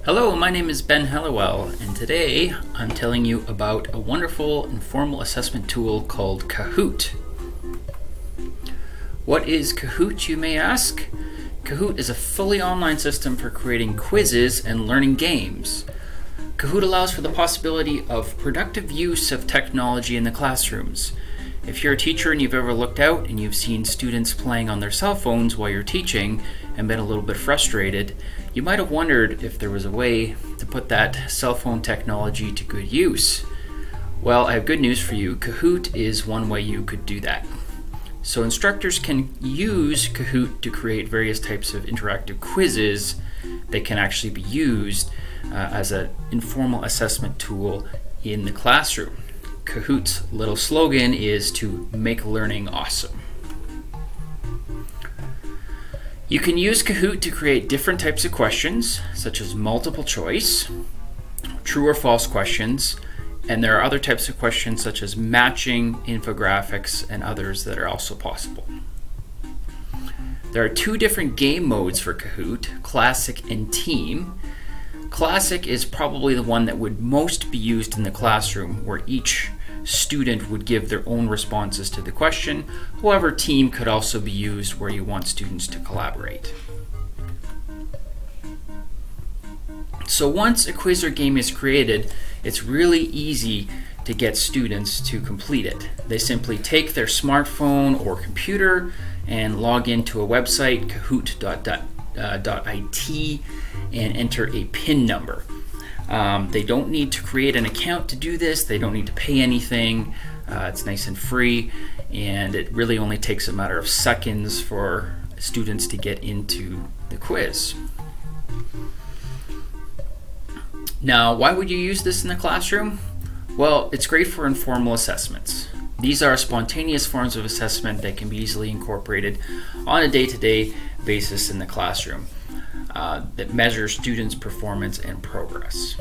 Hello, my name is Ben Hellewell, and today I'm telling you about a wonderful informal assessment tool called Kahoot. What is Kahoot, you may ask? Kahoot is a fully online system for creating quizzes and learning games. Kahoot allows for the possibility of productive use of technology in the classrooms. If you're a teacher and you've ever looked out and you've seen students playing on their cell phones while you're teaching and been a little bit frustrated, you might have wondered if there was a way to put that cell phone technology to good use. Well, I have good news for you. Kahoot is one way you could do that. So instructors can use Kahoot to create various types of interactive quizzes that can actually be used as an informal assessment tool in the classroom. Kahoot's little slogan is to make learning awesome. You can use Kahoot to create different types of questions, such as multiple choice, true or false questions, and there are other types of questions such as matching, infographics, and others that are also possible. There are two different game modes for Kahoot, Classic and Team. Classic is probably the one that would most be used in the classroom, where each student would give their own responses to the question. However, Team could also be used where you want students to collaborate. So once a quiz or game is created, it's really easy to get students to complete it. They simply take their smartphone or computer and log into a website, kahoot.it, and enter a PIN number. They don't need to create an account to do this. They don't need to pay anything. It's nice and free, and it really only takes a matter of seconds for students to get into the quiz. Now, why would you use this in the classroom? Well, it's great for informal assessments. These are spontaneous forms of assessment that can be easily incorporated on a day-to-day basis in the classroom that measure students' performance and progress.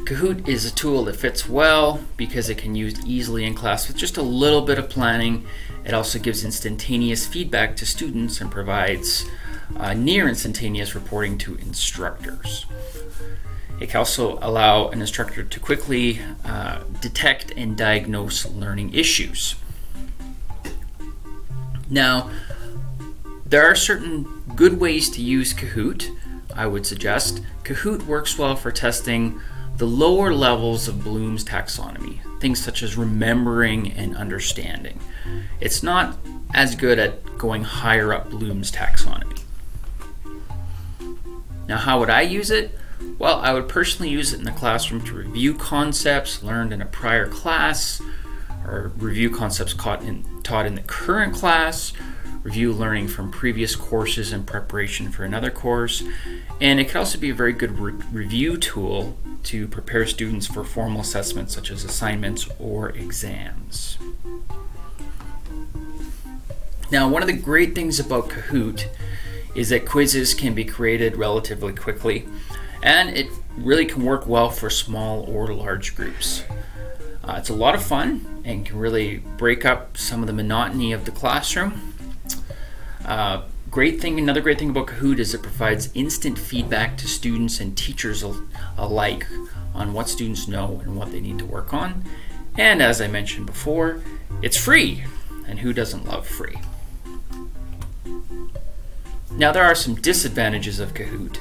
Kahoot is a tool that fits well because it can be used easily in class with just a little bit of planning. It also gives instantaneous feedback to students and provides near instantaneous reporting to instructors. It can also allow an instructor to quickly detect and diagnose learning issues. Now, there are certain good ways to use Kahoot, I would suggest. Kahoot works well for testing the lower levels of Bloom's taxonomy, things such as remembering and understanding. It's not as good at going higher up Bloom's taxonomy. Now, how would I use it? Well, I would personally use it in the classroom to review concepts learned in a prior class, or review concepts taught in the current class, review learning from previous courses in preparation for another course, and it could also be a very good review tool to prepare students for formal assessments such as assignments or exams. Now, one of the great things about Kahoot is that quizzes can be created relatively quickly, and it really can work well for small or large groups. It's a lot of fun and can really break up some of the monotony of the classroom. Another great thing about Kahoot is it provides instant feedback to students and teachers alike on what students know and what they need to work on. And as I mentioned before, it's free, and who doesn't love free? Now, there are some disadvantages of Kahoot.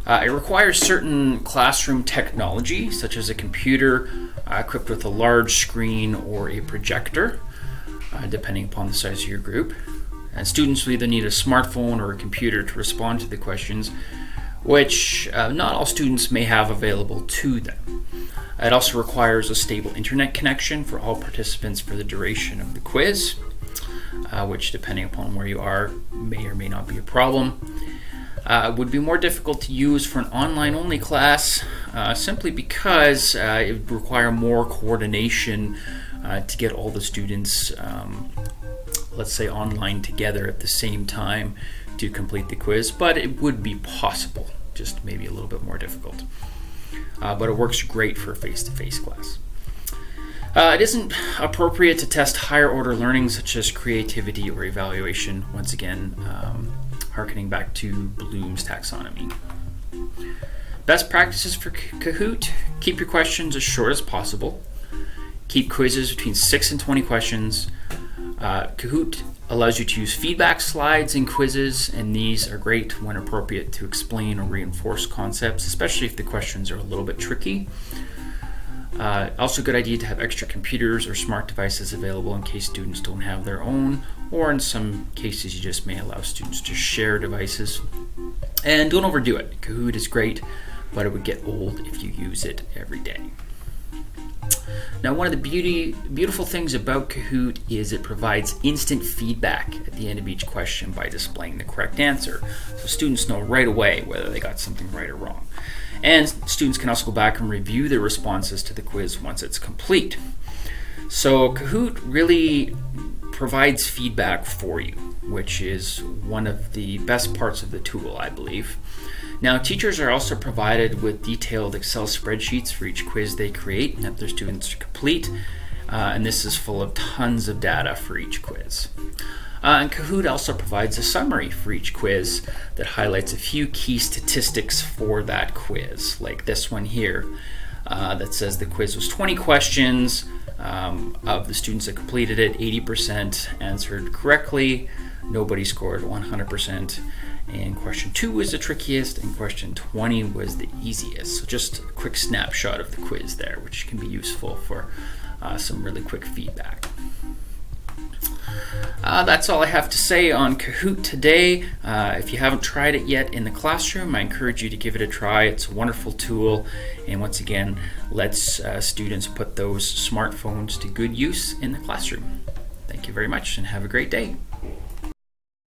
It requires certain classroom technology, such as a computer equipped with a large screen or a projector, depending upon the size of your group. And students will either need a smartphone or a computer to respond to the questions, which not all students may have available to them. It also requires a stable internet connection for all participants for the duration of the quiz, which, depending upon where you are, may or may not be a problem. Would be more difficult to use for an online-only class simply because it would require more coordination to get all the students, let's say, online together at the same time to complete the quiz, but it would be possible, just maybe a little bit more difficult. But it works great for a face-to-face class. It isn't appropriate to test higher order learning such as creativity or evaluation, once again, harkening back to Bloom's taxonomy. Best practices for Kahoot: keep your questions as short as possible. Keep quizzes between 6 and 20 questions. Kahoot allows you to use feedback slides in quizzes, and these are great when appropriate to explain or reinforce concepts, especially if the questions are a little bit tricky. Also a good idea to have extra computers or smart devices available in case students don't have their own, or in some cases you just may allow students to share devices. And don't overdo it. Kahoot is great, but it would get old if you use it every day. Now, one of the beautiful things about Kahoot is it provides instant feedback at the end of each question by displaying the correct answer. So students know right away whether they got something right or wrong. And students can also go back and review their responses to the quiz once it's complete. So Kahoot really provides feedback for you, which is one of the best parts of the tool, I believe. Now, teachers are also provided with detailed Excel spreadsheets for each quiz they create and that their students complete, and this is full of tons of data for each quiz. And Kahoot also provides a summary for each quiz that highlights a few key statistics for that quiz, like this one here that says the quiz was 20 questions. Of the students that completed it, 80% answered correctly. Nobody scored 100%. And question 2 was the trickiest, and question 20 was the easiest. So just a quick snapshot of the quiz there, which can be useful for some really quick feedback. That's all I have to say on Kahoot today. If you haven't tried it yet in the classroom, I encourage you to give it a try. It's a wonderful tool, and once again, lets students put those smartphones to good use in the classroom. Thank you very much, and have a great day.